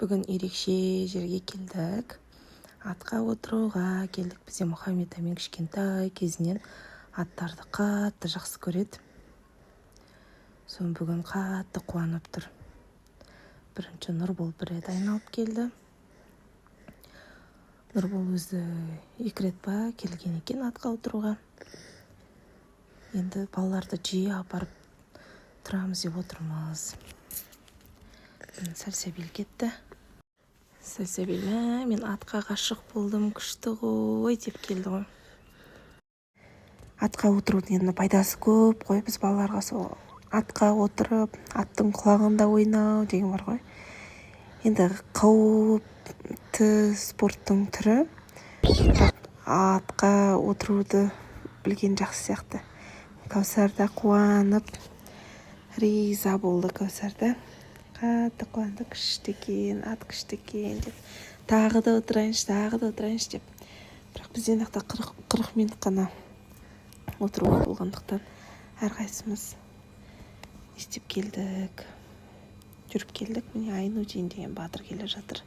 Бүгін ерекше жерге келдік. Атқа отыруға келдік. Бізде Мұхаммед Амин кішкентай кезінен аттарды қатты жақсы көреді. Сон бүгін қатты қуанып тұр. Бірінші Нұрбол бір рет айналып келді. Нұрбол өзі 2 рет па келген екен атқа отыруға. Енді балаларды жиі апарып тұрамыз деп отырмыз. Сәлсәбел кетті. Сәлсәбел, мен атқа ғашық болдым, күшті ғой деп келді ғой. Атқа отырудың енді пайдасы көп қой. Біз балаларға сол атқа отырып, аттың құлағында ойнау деген бар ғой. Енді қауіпті спорттың түрі, бірақ атқа отыруды білген жақсы сияқты. Кәусар да қуанып, риза болды Кәусар да. Қатты қуанды, күшті екен, ат күшті екен деп. Тағы да отырайыншы деп. Бірақ бізден 40 минут қана отыруға болғандықтан әрқайсымыз істеп келдік. Жүріп келдік. Міне Айнудин деген батыр келе жатыр.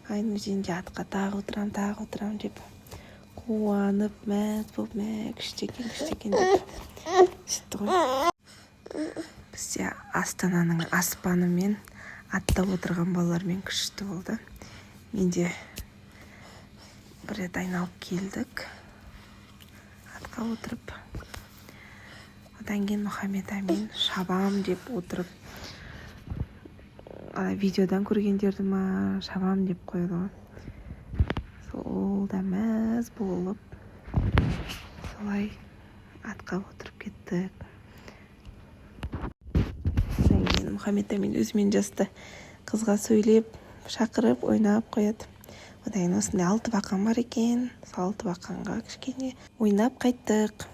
Айнудинде атқа тағы отырам деп қуанып, мәз болып, күшті екен деп. Сөйтті ғой. Бізде Астананың аспаны мен атта отырған балалармен күшті болды. Менде бір рет айналып келдік. Атқа отырып. Одан кейін Мұхаммед Амин шабам деп отырып. Видеодан көргендерді ма шабам деп қойды ғой. Сол да мәз болып. Солай атқа отырып кеттік. Мұхаммед Амин өзімен жасты қызға сөйлеп, шақырып, ойнап қояды. Одан кейін осындай 6 бақан бар екен. Сол 6 бақанға кішкене ойнап қайттық.